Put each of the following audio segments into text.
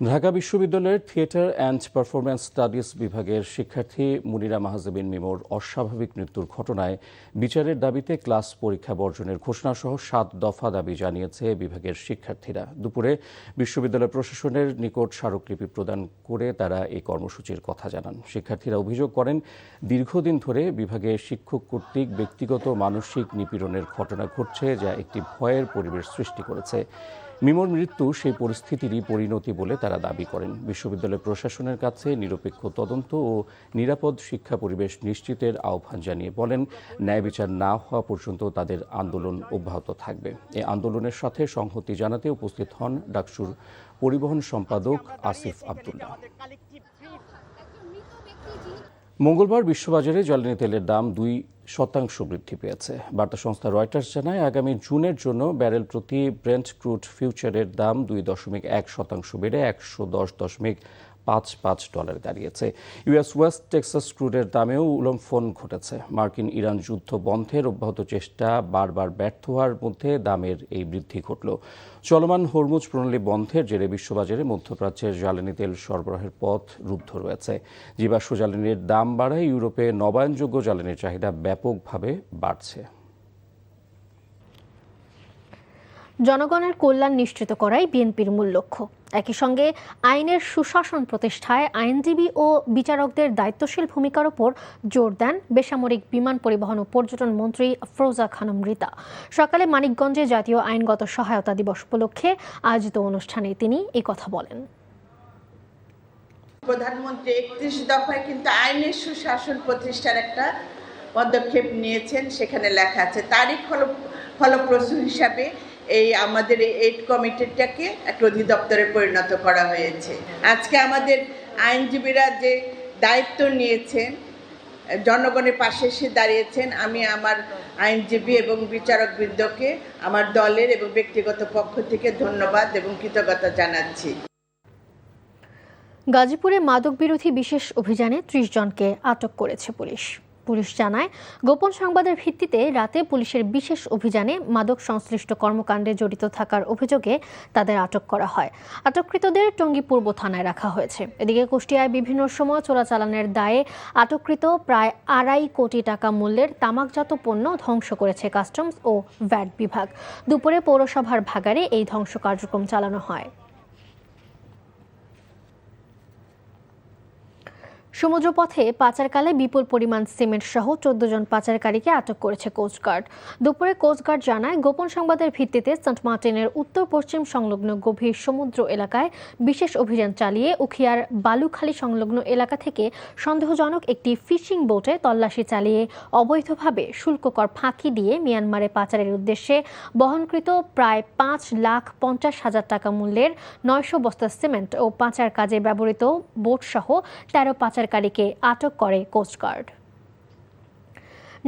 ঢাকা বিশ্ববিদ্যালয়ের theatre and performance studies বিভাগের শিক্ষার্থী মুনিরা মাহজাবিন মিমোর অস্বাভাবিক মৃত্যুর ঘটনায় বিচারের দাবিতে ক্লাস পরীক্ষা বর্জনের ঘোষণাসহ ৭ দফা দাবি জানিয়েছে বিভাগের শিক্ষার্থীরা। দুপুরে বিশ্ববিদ্যালয় প্রশাসনের নিকট স্মারকলিপি প্রদান করে তারা এই কর্মসূচির কথা জানান। শিক্ষার্থীরা অভিযোগ করেন, দীর্ঘদিন ধরে বিভাগে শিক্ষক কর্তৃক ব্যক্তিগত মানসিক নিপীড়নের ঘটনা ঘটছে, যা একটি ভয়ের পরিবেশ সৃষ্টি করেছে। মিমোর মৃত্যু সেই পরিস্থিতিরই পরিণতি বলে তারা দাবি করেন। বিশ্ববিদ্যালয় প্রশাসনের কাছে নিরপেক্ষ তদন্ত ও নিরাপদ শিক্ষা পরিবেশ নিশ্চিতের আহ্বান জানিয়ে বলেন, ন্যায় বিচার না হওয়া পর্যন্ত তাদের আন্দোলন অব্যাহত থাকবে। এই আন্দোলনের সাথে সংহতি জানাতে উপস্থিত হন ডাকসুর পরিবহন সম্পাদক আসিফ আব্দুল্লাহ। মঙ্গলবার বিশ্ববাজারে জ্বালানি তেলের দাম 2% বৃদ্ধি পেয়েছে। বার্তা সংস্থা রয়টার্স জানায়, আগামী জুনের জন্য ব্যারেল প্রতি ব্রেন্ট ক্রুড ফিউচারের দাম 2.1% বেড়ে $110.55 দাঁড়িয়েছে। ইউএস ওয়েস্ট টেক্সাস ক্রুডের দামেও উলম্ফন ঘটেছে। মার্কিন ইরান যুদ্ধ বন্ধের অব্যাহত চেষ্টা বারবার ব্যর্থ হওয়ার মধ্যে দামের এই বৃদ্ধি ঘটল। চলমান হরমুজ প্রণালী বন্ধের জেরে বিশ্ববাজারে মধ্যপ্রাচ্যের জ্বালানি তেল সরবরাহের পথ রুদ্ধ রয়েছে। জীবাশ্ম জ্বালানির দাম বাড়ায় ইউরোপে নবায়নযোগ্য জ্বালানির চাহিদা ব্যাপকভাবে বাড়ছে। জনগণের কল্যাণ নিশ্চিত করাই বিএনপির মূল লক্ষ্য। একই সঙ্গে আইনের সুশাসন প্রতিষ্ঠায় আইনজীবী ও বিচারকদের দায়িত্বশীল ভূমিকার ওপর জোর দেন বেসামরিক বিমান পরিবহন ও পর্যটন মন্ত্রী ফরোজা খানম রিতা। সকালে মানিকগঞ্জে জাতীয় আইনগত সহায়তা দিবস উপলক্ষে আয়োজিত অনুষ্ঠানে তিনি এই কথা বলেন। প্রধানমন্ত্রী 31 দফায় কিন্তু আইনের সুশাসন প্রতিষ্ঠার একটা পদক্ষেপ নিয়েছেন, সেখানে লেখা আছে তারই ফলপ্রসূ হিসাবে এই আমাদের এইড কমিটিটাকে একটা অধিদপ্তরে পরিণত করা হয়েছে। আজকে আমাদের আইনজীবীরা যে দায়িত্ব নিয়েছেন, জনগণের পাশে এসে দাঁড়িয়েছেন, আমি আমার আইনজীবী এবং বিচারকবৃন্দকে আমার দলের এবং ব্যক্তিগত পক্ষ থেকে ধন্যবাদ এবং কৃতজ্ঞতা জানাচ্ছি। গাজীপুরে মাদক বিরোধী বিশেষ অভিযানে 30 জনকে আটক করেছে পুলিশ। পুলিশ জানায়, গোপন সংবাদের ভিত্তিতে রাতে পুলিশের বিশেষ অভিযানে মাদক সংশ্লিষ্ট কর্মকাণ্ডে জড়িত থাকার অভিযোগে তাদের আটক করা হয়। আটককৃতদের টঙ্গী পূর্ব থানায় রাখা হয়েছে। এদিকে কুষ্টিয়ায় বিভিন্ন সময় চোরাচালানের দায়ে আটককৃত প্রায় 2.5 কোটি টাকা মূল্যের তামাকজাত পণ্য ধ্বংস করেছে কাস্টমস ও ভ্যাট বিভাগ। দুপুরে পৌরসভার ভাগাড়ে এই ধ্বংস কার্যক্রম চালানো হয়। সমুদ্রপথে পাচারকালে বিপুল পরিমাণ সিমেন্ট সহ 14 জন পাচারকারীকে আটক করেছে কোস্টগার্ড। দুপুরে কোস্টগার্ড জানায়, গোপন সংবাদের ভিত্তিতে সেন্ট মার্টিনের উত্তর পশ্চিম সংলগ্ন গভীর সমুদ্র এলাকায় বিশেষ অভিযান চালিয়ে উখিয়ার বালুখালী সংলগ্ন এলাকা থেকে সন্দেহজনক একটি ফিশিং বোটে তল্লাশি চালিয়ে অবৈধভাবে শুল্ককর ফাঁকি দিয়ে মিয়ানমারে পাচারের উদ্দেশ্যে বহনকৃত প্রায় 5,50,000 টাকা মূল্যের 900 বস্তা সিমেন্ট ও পাচার কাজে ব্যবহৃত বোট সহ 13 পাচারকারীকে আটক করে কোস্টগার্ড।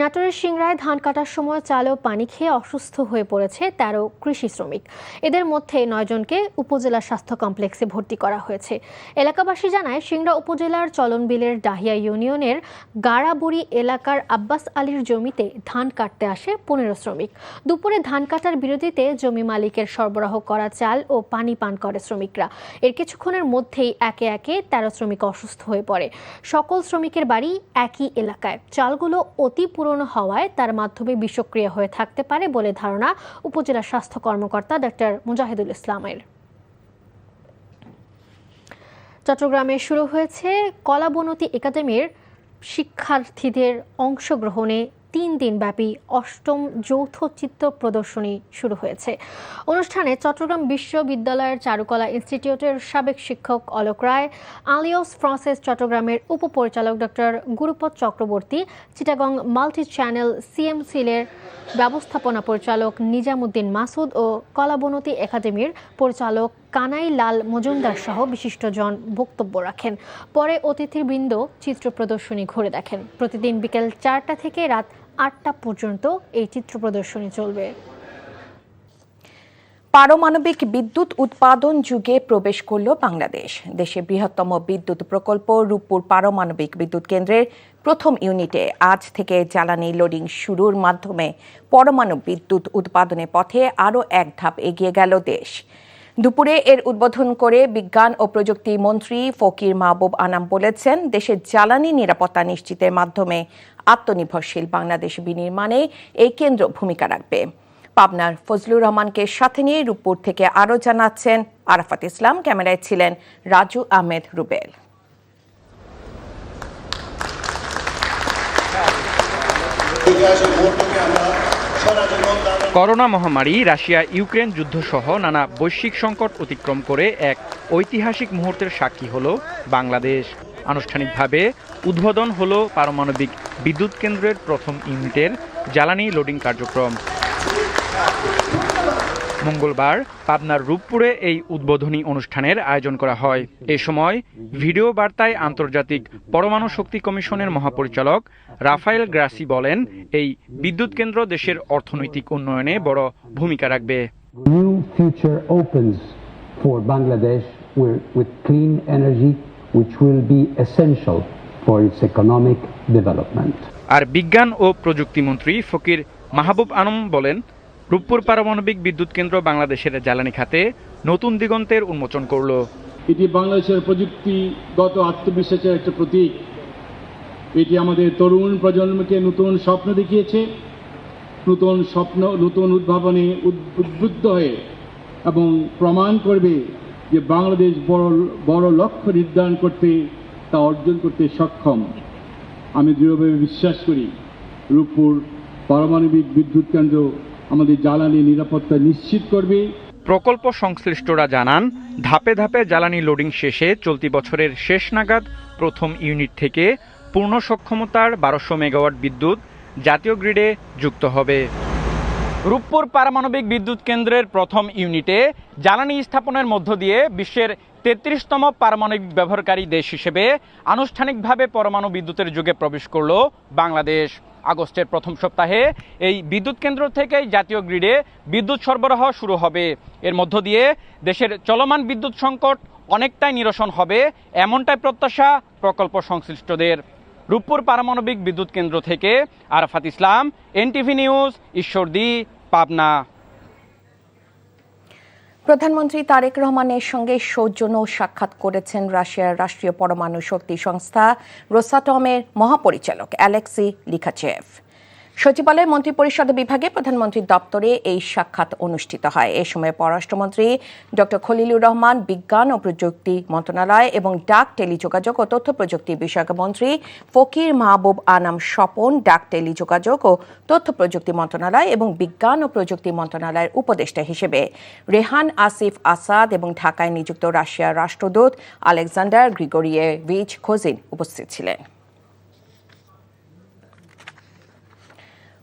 নাটোরের সিংড়ায় ধান কাটার সময় চাল ও পানি খেয়ে অসুস্থ হয়ে পড়েছে 13 কৃষি শ্রমিক। এদের মধ্যে 9 জনকে উপজেলা স্বাস্থ্য কমপ্লেক্সে ভর্তি করা হয়েছে। এলাকাবাসী জানায়, সিংড়া উপজেলার চলনবিলের ডাহিয়া ইউনিয়নের গাড়াবুড়ি এলাকার আব্বাস আলীর জমিতে ধান কাটতে আসে 15 শ্রমিক। দুপুরে ধান কাটার বিরতিতে জমি মালিকের সরবরাহ করা চাল ও পানি পান করে শ্রমিকরা। এর কিছুক্ষণের মধ্যেই একে একে 13 শ্রমিক অসুস্থ হয়ে পড়ে। সকল শ্রমিকের বাড়ি একই এলাকায়। চালগুলো অতি পুরনো হওয়ায় তার মাধ্যমে বিষক্রিয়া হয়ে থাকতে পারে বলে ধারণা উপজেলা স্বাস্থ্য কর্মকর্তা ডক্টর মুজাহিদুল ইসলামের। চট্টগ্রামে শুরু হয়েছে কলাবনতি একাডেমির শিক্ষার্থীদের অংশগ্রহণে 3 দিনব্যাপী 8ম যৌথ চিত্র প্রদর্শনী শুরু হয়েছে। অনুষ্ঠানে চট্টগ্রাম বিশ্ববিদ্যালয়ের চারুকলা ইনস্টিটিউটের সাবেক শিক্ষক অলোক রায়, আলিয়স ফ্রান্সেস চট্টগ্রামের উপপরিচালক doctor Gurupada Chakraborty, Chittagong multi channel সিএমসিলের ব্যবস্থাপনা পরিচালক নিজামুদ্দিন মাসুদ ও কলাবনতি একাডেমির পরিচালক কানাই লাল মজুমদার সহ বিশিষ্টজন বক্তব্য রাখেন। পরে অতিথিবৃন্দ চিত্র প্রদর্শনী ঘুরে দেখেন। প্রতিদিন বিকেল 4টা থেকে রাত 8টা পর্যন্ত এই চিত্র প্রদর্শনী চলবে। পারমাণবিক বিদ্যুৎ উৎপাদন যুগে প্রবেশ করল বাংলাদেশ। দেশের বৃহত্তম বিদ্যুৎ প্রকল্প রূপপুর পারমাণবিক বিদ্যুৎ কেন্দ্রের প্রথম ইউনিটে আজ থেকে জ্বালানি লোডিং শুরুর মাধ্যমে পরমাণু বিদ্যুৎ উৎপাদনের পথে আরও এক ধাপ এগিয়ে গেল দেশ। দুপুরে এর উদ্বোধন করে বিজ্ঞান ও প্রযুক্তি মন্ত্রী ফকির মাহবুব আনাম বলেছেন, দেশের জ্বালানি নিরাপত্তা নিশ্চিতের মাধ্যমে আত্মনির্ভরশীল বাংলাদেশ বিনির্মাণে এই কেন্দ্র ভূমিকা রাখবে। পাবনার ফজলুর রহমানকে সাথে নিয়ে রূপপুর থেকে আরও জানাচ্ছেন আরাফাত ইসলাম। ক্যামেরায় ছিলেন রাজু আহমেদ রুবেল। করোনা মহামারী, রাশিয়া ইউক্রেন যুদ্ধ সহ নানা বৈশ্বিক সংকট অতিক্রম করে এক ঐতিহাসিক মুহূর্তের সাক্ষী হলো বাংলাদেশ। আনুষ্ঠানিকভাবে উদ্বোধন হলো পারমাণবিক বিদ্যুৎ কেন্দ্রের প্রথম ইউনিটের জ্বালানি লোডিং কার্যক্রম। মঙ্গলবার পাবনার রূপপুরে এই উদ্বোধনী অনুষ্ঠানের আয়োজন করা হয়। এ সময় ভিডিও বার্তায় আন্তর্জাতিক পরমাণু শক্তি কমিশনের মহাপরিচালক রাফায়েল গ্রাসি বলেন, এই বিদ্যুৎ কেন্দ্র দেশের অর্থনৈতিক উন্নয়নে বড় ভূমিকা রাখবে। New future opens for Bangladesh with clean energy, which will be essential for its economic development. আর বিজ্ঞান ও প্রযুক্তি মন্ত্রী ফকির মাহবুব আনাম বলেন, রূপপুর পারমাণবিক বিদ্যুৎ কেন্দ্র বাংলাদেশের জ্বালানি খাতে নতুন দিগন্তের উন্মোচন করল। এটি বাংলাদেশের প্রযুক্তিগত আত্মবিশ্বাসের একটা প্রতীক। এটি আমাদের তরুণ প্রজন্মকে নতুন স্বপ্ন দেখিয়েছে, নতুন স্বপ্ন, নতুন উদ্ভাবনে উদ্বুদ্ধ হয়ে এবং প্রমাণ করবে যে বাংলাদেশ বড় লক্ষ্য নির্ধারণ করতে, তা অর্জন করতে সক্ষম। আমি দৃঢ়ভাবে বিশ্বাস করি, রূপপুর পারমাণবিক বিদ্যুৎ কেন্দ্র আমাদের জ্বালানি নিরাপত্তা নিশ্চিত করবে। প্রকল্প সংশ্লিষ্টরা জানান, ধাপে ধাপে জ্বালানি লোডিং শেষে চলতি বছরের শেষ নাগাদ প্রথম ইউনিট থেকে পূর্ণ সক্ষমতার 1200 মেগাওয়াট বিদ্যুৎ জাতীয় গ্রিডে যুক্ত হবে। রূপপুর পারমাণবিক বিদ্যুৎ কেন্দ্রের প্রথম ইউনিটে জ্বালানি স্থাপনের মধ্য দিয়ে বিশ্বের 33তম পারমাণবিক ব্যবহারকারী দেশ হিসেবে আনুষ্ঠানিকভাবে পরমাণু বিদ্যুতের যুগে প্রবেশ করল বাংলাদেশ। আগস্টের প্রথম সপ্তাহে এই বিদ্যুৎ কেন্দ্র থেকেই জাতীয় গ্রিডে বিদ্যুৎ সরবরাহ শুরু হবে। এর মধ্য দিয়ে দেশের চলমান বিদ্যুৎ সংকট অনেকটাই নিরসন হবে, এমনটাই প্রত্যাশা প্রকল্প সংশ্লিষ্টদের। রূপপুর পারমাণবিক বিদ্যুৎ কেন্দ্র থেকে আরাফাত ইসলাম, এনটিভি নিউজ, ঈশ্বরদী, পাবনা। প্রধানমন্ত্রী তারেক রহমানের সঙ্গে সৌজন্য সাক্ষাৎ করেছেন রাশিয়ার রাষ্ট্রীয় পরমাণু শক্তি সংস্থা রোসাটমের মহাপরিচালক অ্যালেক্সি লিখাচেভ। সচিবালয় মন্ত্রিপরিষদ বিভাগে প্রধানমন্ত্রীর দপ্তরে এই সাক্ষাৎ অনুষ্ঠিত হয়। এ সময় পররাষ্ট্রমন্ত্রী ডক্টর খলিলুর রহমান, বিজ্ঞান ও প্রযুক্তি মন্ত্রণালয় এবং ডাক, টেলিযোগাযোগ ও তথ্য প্রযুক্তি বিষয়ক মন্ত্রী ফকির মাহবুব আনাম স্বপন, ডাক, টেলিযোগাযোগ ও তথ্য প্রযুক্তি মন্ত্রণালয় এবং বিজ্ঞান ও প্রযুক্তি মন্ত্রণালয়ের উপদেষ্টা হিসেবে রেহান আসিফ আসাদ এবং ঢাকায় নিযুক্ত রাশিয়ার রাষ্ট্রদূত আলেকজান্ডার গ্রিগোরিয়েভিচ খোজিন উপস্থিত ছিলেন।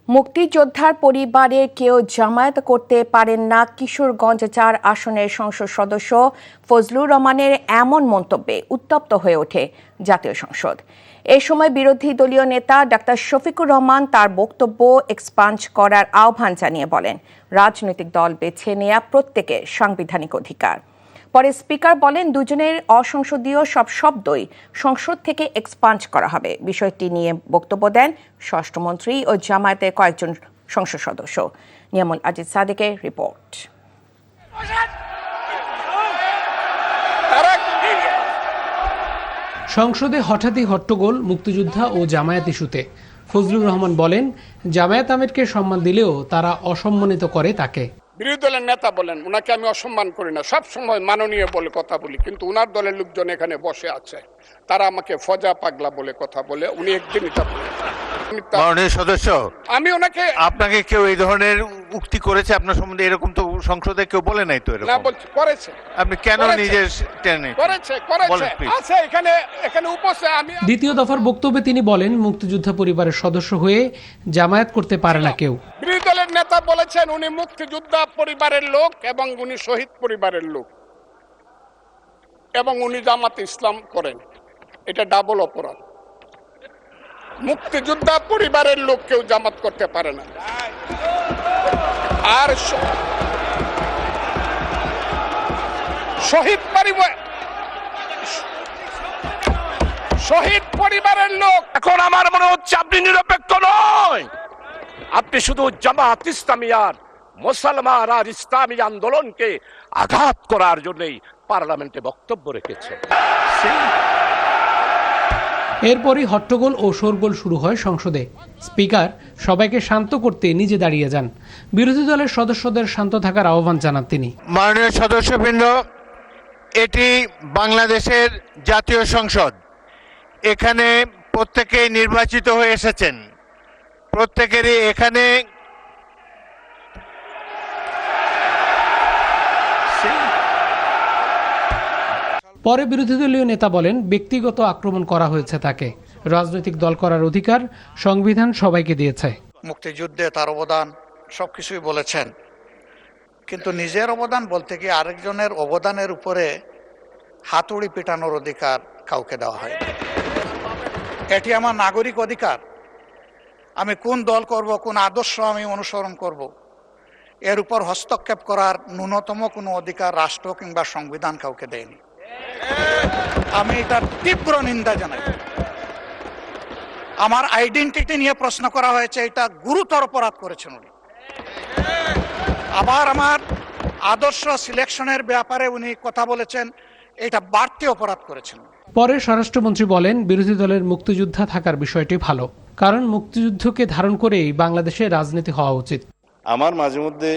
মুক্তিযোদ্ধার পরিবারে কেউ জামায়াত করতে পারেন না, কিশোরগঞ্জ 4 আসনের সংসদ সদস্য ফজলুর রহমানের এমন মন্তব্যে উত্তপ্ত হয়ে ওঠে জাতীয় সংসদ। এ সময় বিরোধী দলীয় নেতা ডাক্তার শফিকুর রহমান তার বক্তব্য এক্সপাঞ্জ করার আহ্বান জানিয়ে বলেন, রাজনৈতিক দল বেছে নেওয়া প্রত্যেকের সাংবিধানিক অধিকার। পরে স্পিকার বলেন, দুজনের অসংসদীয় সব শব্দই সংসদ থেকে এক্সপাঞ্জ করা হবে। বিষয়টি নিয়ে বক্তব্য দেন স্বরাষ্ট্রমন্ত্রী ও জামায়াতের কয়েকজন সংসদ সদস্য। নিয়ামুল আজিজ সাদেকের রিপোর্ট। সংসদে হঠাৎই হট্টগোল মুক্তিযোদ্ধা ও জামায়াত ইস্যুতে। ফজলুর রহমান বলেন, জামায়াত আমিরকে সম্মান দিলেও তারা অসম্মানিত করে তাকে। বিরোধী দলের নেতা বলেন, উনাকে আমি অসম্মান করি না, সব সময় মাননীয় বলে কথা বলি, কিন্তু উনার দলের লোকজন এখানে বসে আছে, তারা আমাকে ফজা পাগলা বলে কথা বলে। উনি একদিন এটা বলেন। মাননীয় সদস্য, আমি ওনাকে, আপনাকে কেউ এই ধরনের উক্তি করেছে আপনার সম্বন্ধে? এরকম তো সংসদে কেউ বলে নাই তো। না বলছি, করেছে। আপনি কেন নিজে টেনে? করেছে আছে এখানে উপস্থিত। আমি দ্বিতীয় দফার বক্তব্যে তিনি বলেন, মুক্তিযোদ্ধা পরিবারের সদস্য হয়ে জামায়াত করতে পারে না কেউ। বিরোধী দলের নেতা বলেছেন উনি মুক্তিযোদ্ধা পরিবারের লোক এবং উনি শহীদ পরিবারের লোক এবং উনি জামাত ইসলাম করেন। এটা ডাবল অপরাধ। মুক্তিযোদ্ধা পরিবারের লোক কেউ জামাত করতে পারে না। আর শহীদ পরিবারের লোক। এখন আমার মনে হচ্ছে আপনি নিরপেক্ষ নয়, আপনি শুধু জামাত ইসলামী আর মুসলমান আর ইসলামী আন্দোলনকে আঘাত করার জন্যই পার্লামেন্টে বক্তব্য রেখেছে। এরপরই হট্টগোল ও শোরগোল শুরু হয় সংসদে। স্পিকার সবাইকে শান্ত করতে নিজে দাঁড়িয়ে যান। বিরোধী দলের সদস্যদের শান্ত থাকার আহ্বান জানান তিনি। মাননীয় সদস্যবৃন্দ, এটি বাংলাদেশের জাতীয় সংসদ। এখানে প্রত্যেকেই নির্বাচিত হয়ে এসেছেন। প্রত্যেকেরই এখানে পরে বিরোধী দলীয় নেতা বলেন, ব্যক্তিগত আক্রমণ করা হয়েছে তাকে। রাজনৈতিক দল করার অধিকার সংবিধান সবাইকে দিয়েছে। মুক্তিযুদ্ধে তার অবদান সবকিছুই বলেছেন, কিন্তু নিজের অবদান বলতে গিয়ে আরেকজনের অবদানের উপরে হাতুড়ি পিটানোর অধিকার কাউকে দেওয়া হয়। এটি আমার নাগরিক অধিকার। আমি কোন দল করব, কোন আদর্শ আমি অনুসরণ করব, এর উপর হস্তক্ষেপ করার ন্যূনতম কোনো অধিকার রাষ্ট্র কিংবা সংবিধান কাউকে দেয়নি। আমি এটার তীব্র নিন্দা জানাই। আমার আইডেন্টিটি নিয়ে প্রশ্ন করা হয়েছে, এটা গুরুতর অপরাধ করেছেন উনি। আবার আমার আদর্শ সিলেকশনের ব্যাপারে উনি কথা বলেছেন, এটা বাড়তি অপরাধ করেছেন। পরে স্বরাষ্ট্রমন্ত্রী বলেন, বিরোধী দলের মুক্তিযোদ্ধা থাকার বিষয়টি ভালো, কারণ মুক্তিযুদ্ধকে ধারণ করেই বাংলাদেশে রাজনীতি হওয়া উচিত। আমার মাঝে মধ্যে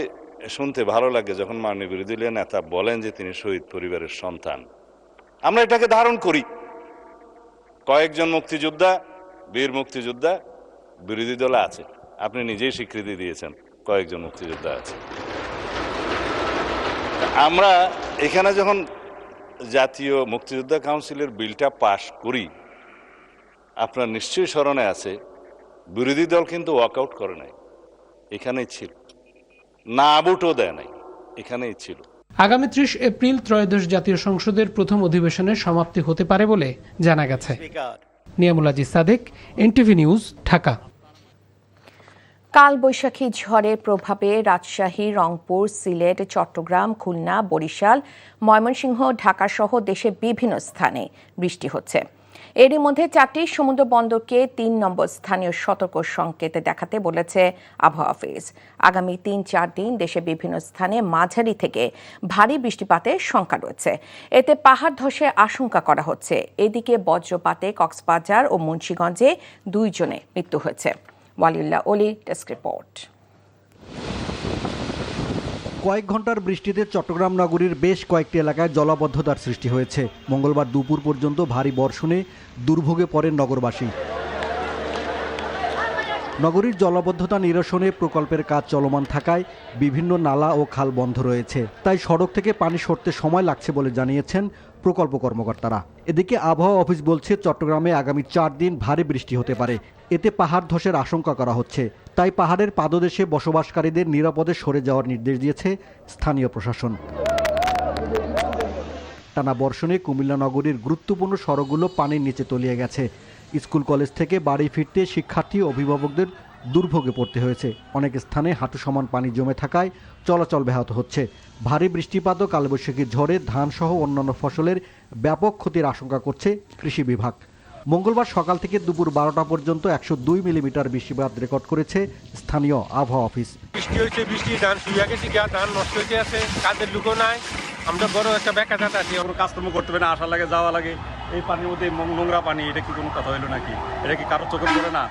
শুনতে ভালো লাগে যখন মাননীয় বিরোধী দলীয় নেতা বলেন যে তিনি শহীদ পরিবারের সন্তান। আমরা এটাকে ধারণ করি। কয়েকজন মুক্তিযোদ্ধা, বীর মুক্তিযোদ্ধা বিরোধী দলে আছে। আপনি নিজেই স্বীকৃতি দিয়েছেন কয়েকজন মুক্তিযোদ্ধা আছে। আমরা এখানে যখন জাতীয় মুক্তিযোদ্ধা কাউন্সিলের বিলটা পাশ করি, আপনার নিশ্চয়ই স্মরণে আছে, বিরোধী দল কিন্তু ওয়াকআউট করে নাই, এখানেই ছিল। না ভোটও দেয় নাই, এখানেই ছিল। আগামী 30 এপ্রিল ত্রয়োদশ জাতীয় সংসদের প্রথম অধিবেশনের সমাপ্তি হতে পারে বলে জানা গেছে। Niamul Aziz Sadek, NTV news, Dhaka. কালবৈশাখী ঝড়ের প্রভাবে রাজশাহী, রংপুর, সিলেট, চট্টগ্রাম, খুলনা, বরিশাল, ময়মনসিংহ, ঢাকা সহ দেশের বিভিন্ন স্থানে বৃষ্টি হচ্ছে। এরই মধ্যে 4টি সমুদ্র বন্দরকে 3 নম্বর স্থানীয় সতর্ক সংকেতে দেখাতে বলেছে আবহাওয়া অফিস। আগামী 3-4 দিন দেশের বিভিন্ন স্থানে মাঝারি থেকে ভারী বৃষ্টিপাতের শঙ্কা রয়েছে। এতে পাহাড় ধসের আশঙ্কা করা হচ্ছে। এদিকে বজ্রপাতে কক্সবাজার ও মুন্সিগঞ্জে 2 জনের মৃত্যু হয়েছে। ওয়ালিউল্লাহ অলি, ডেস্ক রিপোর্ট। কয়েক ঘন্টার বৃষ্টিতে চট্টগ্রাম নগরীর বেশ কয়েকটি এলাকায় জলাবদ্ধতার সৃষ্টি হয়েছে। মঙ্গলবার দুপুর পর্যন্ত ভারী বর্ষণে দুর্ভোগে পড়েন নগরবাসী। নগরীর জলাবদ্ধতা নিরসনে প্রকল্পের কাজ চলমান থাকায় বিভিন্ন নালা ও খাল বন্ধ রয়েছে, তাই সড়ক থেকে পানি সরতে সময় লাগছে বলে জানিয়েছেন প্রকল্প কর্মকর্তারা। এদিকে আবহাওয়া অফিস বলছে, চট্টগ্রামে আগামী 4 দিন ভারী বৃষ্টি হতে পারে। এতে পাহাড় ধসের আশঙ্কা করা হচ্ছে, তাই পাহাড়ের পাদদেশে বসবাসকারীদের নিরাপদে সরে যাওয়ার নির্দেশ দিয়েছে স্থানীয় প্রশাসন। টানা বর্ষণে কুমিল্লা নগরীর গুরুত্বপূর্ণ সড়কগুলো পানির নিচে তলিয়ে গেছে। স্কুল কলেজ থেকে বাড়ি ফিরতে শিক্ষার্থী ও অভিভাবকদের দুর্ভোগে পড়তে হয়েছে। অনেক স্থানে হাঁটু সমান পানি জমে থাকায় চলাচল ব্যাহত হচ্ছে। ভারী বৃষ্টিপাত ও কালবৈশাখী ঝড়ে ধানসহ অন্যান্য ফসলের ব্যাপক ক্ষতির আশঙ্কা করছে কৃষি বিভাগ। মঙ্গলবার সকাল থেকে দুপুর 12টা পর্যন্ত 102 মিলিমিটার বৃষ্টিপাত রেকর্ড করেছে স্থানীয় আবহাওয়া অফিস। বৃষ্টি হয়েছে, ধান শুয়ে গেছে, ধান নষ্ট হয়ে আছে, কাজের লোকও নাই। আমরা বড় একটা বেকারটা আছি, আমরা কাজকর্ম করতে পারি না, আসা লাগে যাওয়া লাগে। এই পানির মধ্যে নোংরা পানি, এটা কি কোনো কথা হলো নাকি? এটা কি কারো চোখে পড়ে না?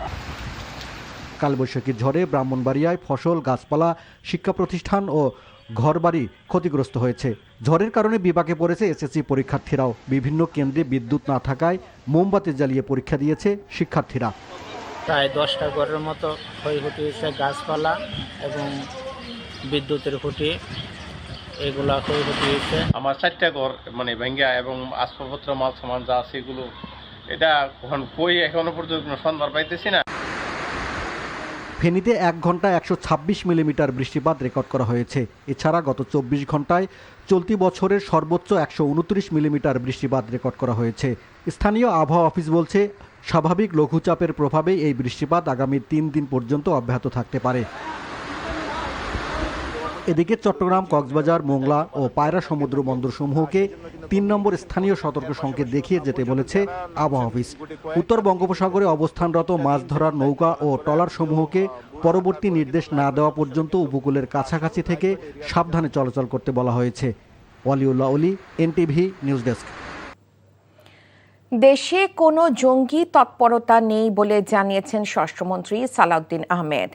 কালবৈশাখী ঝড়ে ব্রাহ্মণবাড়িয়ায় ফসল, গাছপালা, শিক্ষা প্রতিষ্ঠান ও ঘরবাড়ি ক্ষতিগ্রস্ত হয়েছে। ঝড়ের কারণে বিপাকে পড়েছে এসএসসি পরীক্ষার্থীরাও। বিভিন্ন কেন্দ্রে বিদ্যুৎ না থাকায় মোমবাতি জ্বালিয়ে পরীক্ষা দিয়েছে শিক্ষার্থীরা। প্রায় 10টা ঘরের মতো ক্ষয়ক্ষতি হয়েছে, গাছপালা এবং বিদ্যুতের খুঁটি এগুলা ক্ষয়ক্ষতি হয়েছে। আমার 4টা ঘর ভেঙ্গা এবং আসবাবপত্র, মাল সামান যা আছে এগুলো, এটা কই এখনো পর্যন্ত সন্ধান পাইতেছি না। ফেনীতে 1 ঘন্টায় 126 মিলিমিটার বৃষ্টিপাত রেকর্ড করা হয়েছে। এছাড়া গত 24 ঘন্টায় চলতি বছরের সর্বোচ্চ 129 মিলিমিটার বৃষ্টিপাত রেকর্ড করা হয়েছে। স্থানীয় আবহাওয়া অফিস বলছে, স্বাভাবিক লঘুচাপের প্রভাবে এই বৃষ্টিপাত আগামী 3 দিন পর্যন্ত অব্যাহত থাকতে পারে। এদিকে চট্টগ্রাম, কক্সবাজার, মোংলা ও পায়রা সমুদ্র বন্দরসমূহকে 3 নম্বর স্থানীয় সতর্ক সংকেত দেখিয়ে যেতে বলেছে আবহাওয়া অফিস। উত্তর বঙ্গোপসাগরে অবস্থানরত মাছ ধরার নৌকা ও ট্রলার সমূহকে পরবর্তী নির্দেশ না দেওয়া পর্যন্ত উপকূলের কাছাকাছি থেকে সাবধানে চলাচল করতে বলা হয়েছে। ওয়ালিউল্লাহ অলি, এনটিভি নিউজ ডেস্ক। দেশে কোনো জঙ্গি তৎপরতা নেই বলে জানিয়েছেন স্বরাষ্ট্রমন্ত্রী সালাউদ্দিন আহমেদ।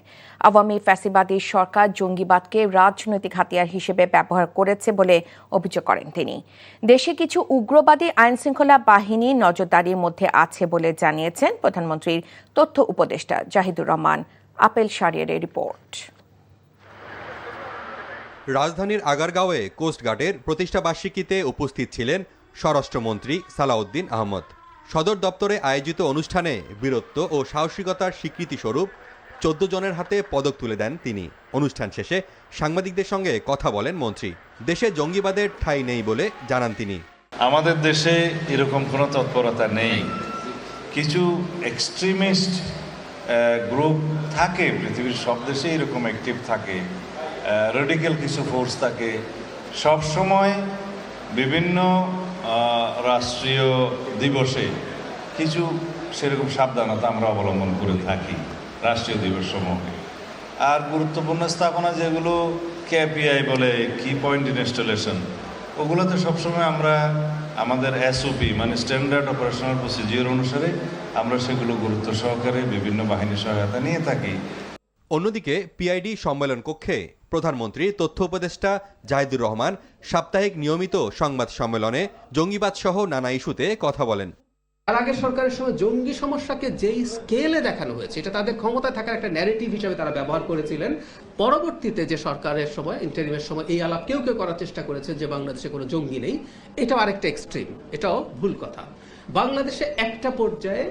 আওয়ামী ফ্যাসিবাদী সরকার জঙ্গিবাদকে রাজনৈতিক হাতিয়ার হিসেবে ব্যবহার করেছে বলে অভিযোগ করেন তিনি। দেশে কিছু উগ্রবাদী আইনশৃঙ্খলা বাহিনী নজরদারির মধ্যে আছে বলে জানিয়েছেন প্রধানমন্ত্রীর তথ্য উপদেষ্টা জাহিদুর রহমান। আপেল শাহরিয়ারের রিপোর্ট। রাজধানীর আগারগাঁওয়ে কোস্টগার্ডের প্রতিষ্ঠাবার্ষিকীতে উপস্থিত ছিলেন স্বরাষ্ট্রমন্ত্রী সালাউদ্দিন আহমদ। সদর দপ্তরে আয়োজিত অনুষ্ঠানে বীরত্ব ও সাহসিকতার স্বীকৃতিস্বরূপ 14 জনের হাতে পদক তুলে দেন তিনি। অনুষ্ঠান শেষে সাংবাদিকদের সঙ্গে কথা বলেন মন্ত্রী। দেশে জঙ্গিবাদের ঠাঁই নেই বলে জানান তিনি। আমাদের দেশে এরকম কোনো তৎপরতা নেই। কিছু এক্সট্রিমিস্ট গ্রুপ থাকে, পৃথিবীর সব দেশে এরকম অ্যাক্টিভ থাকে, রেডিক্যাল কিছু ফোর্স থাকে। সবসময় বিভিন্ন রাষ্ট্রীয় দিবসে কিছু সেরকম সাবধানতা আমরা অবলম্বন করে থাকি রাষ্ট্রীয় দিবস সমূহে। আর গুরুত্বপূর্ণ স্থাপনা যেগুলো কেপিআই বলে, কি পয়েন্ট ইনস্টলেশন, ওগুলোতে সবসময় আমরা আমাদের এসওপি মানে স্ট্যান্ডার্ড অপারেশনাল প্রসিজিওর অনুসারে আমরা সেগুলো গুরুত্ব সহকারে বিভিন্ন বাহিনীর সহায়তা নিয়ে থাকি। অন্যদিকে পিআইডি সম্মেলন কক্ষে প্রধানমন্ত্রী তথ্য উপদেষ্টা জাহিদুর রহমান সাপ্তাহিক নিয়মিত সংবাদ সম্মেলনে জঙ্গিবাদ সহ নানা ইস্যুতে কথা বলেন। তার আগের সরকারের সময় জঙ্গি সমস্যাকে যেই স্কেলে দেখানো হয়েছে, এটা তাদের ক্ষমতায় থাকার একটা ন্যারেটিভ হিসেবে তারা ব্যবহার করেছিলেন। পরবর্তীতে যে সরকারের সময়, ইন্টারিমের সময় এই আলাপ কেউ কেউ করার চেষ্টা করেছে যে বাংলাদেশে কোনো জঙ্গি নেই, এটাও আরেকটা এক্সট্রিম, এটাও ভুল কথা। বাংলাদেশে একটা পর্যায়ে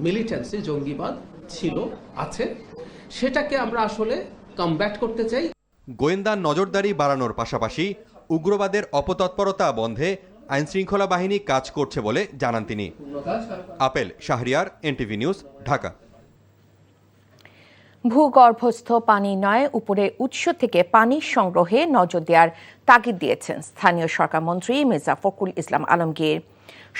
মিলিটেন্সি জঙ্গিবাদ ছিল, আছে, সেটাকে আমরা আসলে কমব্যাট করতে চাই। গোয়েন্দা নজরদারি বাড়ানোর পাশাপাশি উগ্রবাদের অপতৎপরতা বন্ধে আইনশৃঙ্খলা বাহিনী কাজ করছে বলে জানান তিনি। Apple Shahriar, NTV news, Dhaka. ভূগর্ভস্থ পানি নয়, উপরের উৎস থেকে পানি সংগ্রহে নজর দেওয়ার তাগিদ দিয়েছেন স্থানীয় সরকার মন্ত্রী মির্জা ফখরুল ইসলাম আলমগীর।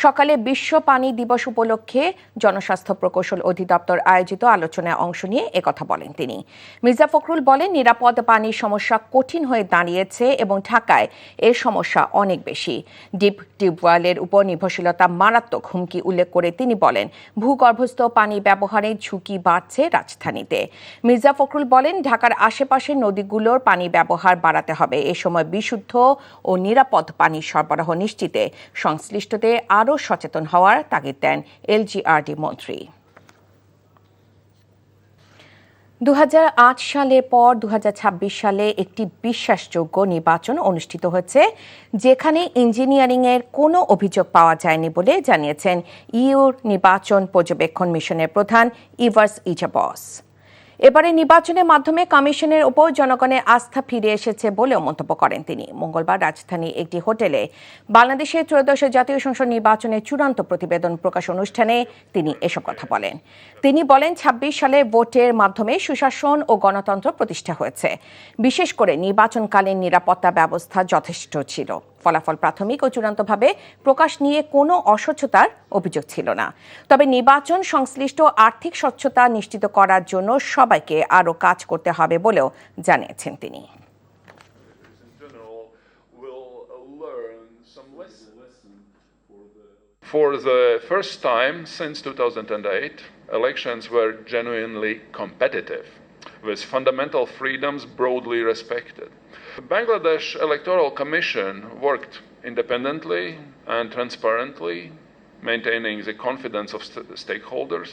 সকালে বিশ্ব পানি দিবস উপলক্ষে জনস্বাস্থ্য প্রকৌশল অধিদপ্তর আয়োজিত আলোচনায় অংশ নিয়ে একথা বলেন তিনি। মির্জা ফখরুল বলেন, নিরাপদ পানির সমস্যা কঠিন হয়ে দাঁড়িয়েছে এবং ঢাকায় এর সমস্যা অনেক বেশি। ডিপ টিউবওয়েলের উপর নির্ভরশীলতা মারাত্মক হুমকি উল্লেখ করে তিনি বলেন, ভূগর্ভস্থ পানি ব্যবহারের ঝুঁকি বাড়ছে রাজধানীতে। মির্জা ফখরুল বলেন, ঢাকার আশেপাশের নদীগুলোর পানি ব্যবহার বাড়াতে হবে। এ সময় বিশুদ্ধ ও নিরাপদ পানি সরবরাহ নিশ্চিতে সংশ্লিষ্টদের আরও সচেতন হওয়ার তাগিদ দেন এলজিআরডি মন্ত্রী। 2008 সালের পর 2026 সালে একটি বিশ্বাসযোগ্য নির্বাচন অনুষ্ঠিত হয়েছে, যেখানে ইঞ্জিনিয়ারিংয়ের কোনো অভিযোগ পাওয়া যায়নি বলে জানিয়েছেন ইউর নির্বাচন পর্যবেক্ষণ মিশনের প্রধান ইভার্স ইজাবস। এবারে নির্বাচনের মাধ্যমে কমিশনের ওপর জনগণের আস্থা ফিরে এসেছে বলেও মন্তব্য করেন তিনি। মঙ্গলবার রাজধানীর একটি হোটেলে বাংলাদেশের ত্রয়োদশ জাতীয় সংসদ নির্বাচনের চূড়ান্ত প্রতিবেদন প্রকাশ অনুষ্ঠানে তিনি এসব কথা বলেন। তিনি বলেন, 26 সালে ভোটের মাধ্যমে সুশাসন ও গণতন্ত্র প্রতিষ্ঠা হয়েছে। বিশেষ করে নির্বাচনকালীন নিরাপত্তা ব্যবস্থা যথেষ্ট ছিল। ফলাফল প্রাথমিক ও চূড়ান্তভাবে প্রকাশ নিয়ে কোনো অস্বচ্ছতার অভিযোগ ছিল না। তবে নির্বাচন সংশ্লিষ্ট আর্থিক স্বচ্ছতা নিশ্চিত করার জন্য সবাইকে আরও কাজ করতে হবে বলেও জানিয়েছেন তিনি। For the first time since 2008, elections were genuinely competitive, with fundamental freedoms broadly respected. The Bangladesh Electoral Commission worked independently and transparently, maintaining the confidence of stakeholders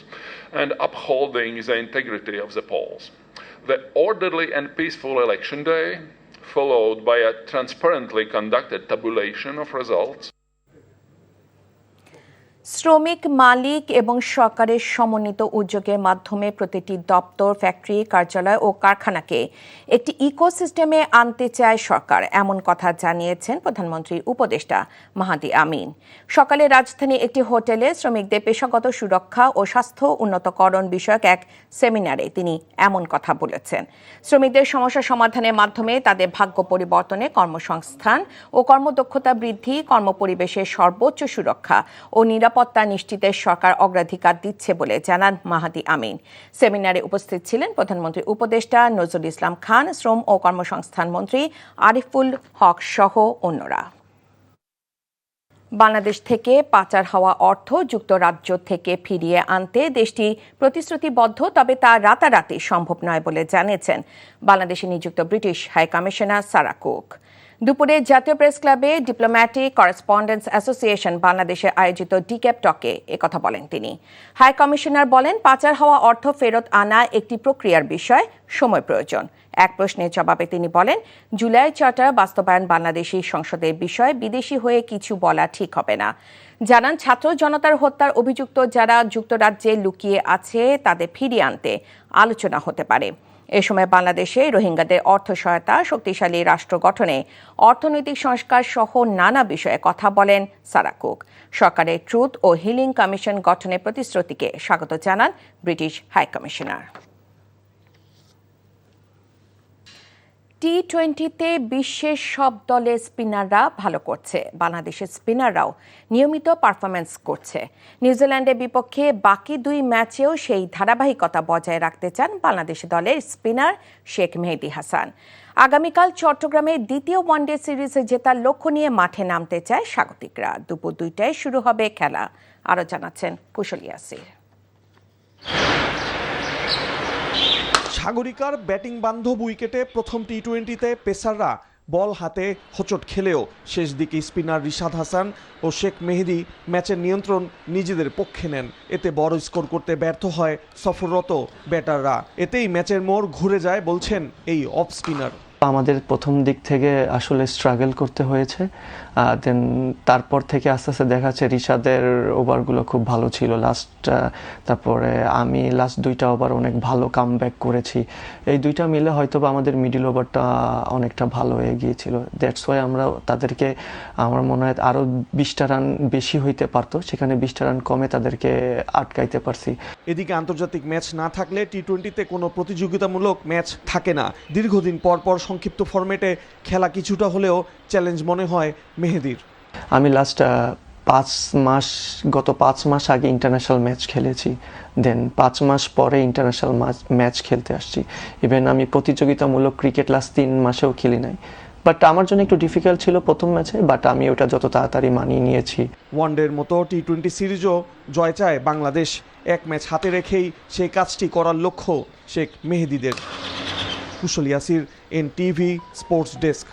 and upholding the integrity of the polls. The orderly and peaceful election day, followed by a transparently conducted tabulation of results. শ্রমিক, মালিক এবং সরকারের সমন্বিত উদ্যোগের মাধ্যমে প্রতিটি দপ্তর, factory, কার্যালয় ও কারখানাকে একটি ইকোসিস্টেমে আনতে চায় সরকার, এমন কথা জানিয়েছেন প্রধানমন্ত্রীর উপদেষ্টা মাহাদি আমিন। সকালে রাজধানীর একটি হোটেলে শ্রমিকদের পেশাগত সুরক্ষা ও স্বাস্থ্য উন্নতকরণ বিষয়ক এক সেমিনারে তিনি এমন কথা বলেছেন। শ্রমিকদের সমস্যা সমাধানের মাধ্যমে তাদের ভাগ্য পরিবর্তনে কর্মসংস্থান ও কর্মদক্ষতা বৃদ্ধি, কর্মপরিবেশের সর্বোচ্চ সুরক্ষা ও নিরাপত্তা নিশ্চিতে সরকার অগ্রাধিকার দিচ্ছে বলে জানান মাহাদি আমিন। সেমিনারে উপস্থিত ছিলেন প্রধানমন্ত্রীর উপদেষ্টা নজরুল ইসলাম খান, শ্রম ও কর্মসংস্থান মন্ত্রী আরিফুল হক সহ অন্যরা। বাংলাদেশ থেকে পাচার হওয়া অর্থ যুক্তরাজ্য থেকে ফিরিয়ে আনতে দেশটি প্রতিশ্রুতিবদ্ধ, তবে তা রাতারাতি সম্ভব নয় বলে জানিয়েছেন বাংলাদেশে নিযুক্ত British high commissioner Sarah Cooke. দুপুরে জাতীয় প্রেস ক্লাবে ডিপ্লোম্যাটিক করেসপন্ডেন্স অ্যাসোসিয়েশন বাংলাদেশে আয়োজিত ডিক্যাপ টকে একথা বলেন তিনি। হাই কমিশনার বলেন, পাচার হওয়া অর্থ ফেরত আনা একটি প্রক্রিয়ার বিষয়, সময় প্রয়োজন। এক প্রশ্নের জবাবে তিনি বলেন, জুলাই চার্টার বাস্তবায়ন বাংলাদেশি সংসদের বিষয়, বিদেশি হয়ে কিছু বলা ঠিক হবে না। জানান, ছাত্র জনতার হত্যার অভিযুক্ত যারা যুক্তরাজ্যে লুকিয়ে আছে তাদের ফিরিয়ে আনতে আলোচনা হতে পারে। এ সময় বাংলাদেশে রোহিঙ্গাদের অর্থ সহায়তা, শক্তিশালী রাষ্ট্র গঠনে অর্থনৈতিক সংস্কার সহ নানা বিষয়ে কথা বলেন সারা কুক। সরকারের ট্রুথ ও হিলিং কমিশন গঠনের প্রতিশ্রুতিকে স্বাগত জানান ব্রিটিশ হাই কমিশনার। টি-20তে বিশ্বের সব দলের স্পিনাররা ভালো করছে, বাংলাদেশের স্পিনাররাও নিয়মিত পারফরমেন্স করছে। নিউজিল্যান্ডের বিপক্ষে বাকি 2 ম্যাচেও সেই ধারাবাহিকতা বজায় রাখতে চান বাংলাদেশ দলের স্পিনার শেখ মেহেদী হাসান। আগামীকাল চট্টগ্রামে দ্বিতীয় ওয়ানডে সিরিজে জেতার লক্ষ্য নিয়ে মাঠে নামতে চায় স্বাগতিকরা। দুপুর 2টায় শুরু হবে খেলা। আরও জানাচ্ছেন কুশল ইয়াসির। সাগরিকার ব্যাটিং বান্ধব উইকেটে প্রথম টি-20তে পেসাররা বল হাতে হোঁচট খেলেও শেষ দিকে স্পিনার রিশাদ হাসান ও শেখ মেহেদী ম্যাচের নিয়ন্ত্রণ নিজেদের পক্ষে নেন। এতে বড় স্কোর করতে ব্যর্থ হয় সফররত ব্যাটাররা। এতেই ম্যাচের মোড় ঘুরে যায় বলছেন এই অফ স্পিনার। আমাদের প্রথম দিক থেকে আসলে স্ট্রাগল করতে হয়েছে, দেন তারপর থেকে আস্তে আস্তে দেখা যাচ্ছে রিশাদের ওভারগুলো খুব ভালো ছিল তারপরে আমি লাস্ট 2টা ওভার অনেক ভালো কামব্যাক করেছি। এই 2টা মিলে হয়তো আমাদের মিডল ওভারটা অনেকটা ভালো হয়ে গিয়েছিল। দ্যাটস ওয়াই আমরা তাদেরকে, আমার মনে হয় আরও 20টা রান বেশি হইতে পারতো, সেখানে 20টা রান কমে তাদেরকে আটকাইতে পারছি। এদিকে আন্তর্জাতিক ম্যাচ না থাকলে টি-20তে কোনো প্রতিযোগিতামূলক ম্যাচ থাকে না। দীর্ঘদিন পর সংক্ষিপ্ত ফরম্যাটে খেলা কিছুটা হলেও চ্যালেঞ্জ মনে হয় মেহেদীর। আমি লাস্ট গত 5 মাস আগে ইন্টারন্যাশনাল ম্যাচ খেলেছি, দেন 5 মাস পরে ইন্টারন্যাশনাল ম্যাচ খেলতে আসছি। ইভেন আমি প্রতিযোগিতামূলক ক্রিকেট লাস্ট 3 মাসেও খেলি নাই। বাট আমার জন্য একটু ডিফিকাল্ট ছিল প্রথম ম্যাচে, বাট আমি ওটা যত তাড়াতাড়ি মানিয়ে নিয়েছি। ওয়ানডের মতো টি-20 সিরিজও জয় চায় বাংলাদেশ। এক ম্যাচ হাতে রেখেই সেই কাজটি করার লক্ষ্য শেখ মেহেদীদের। কুশল ইয়াসির, NTV স্পোর্টস ডেস্ক।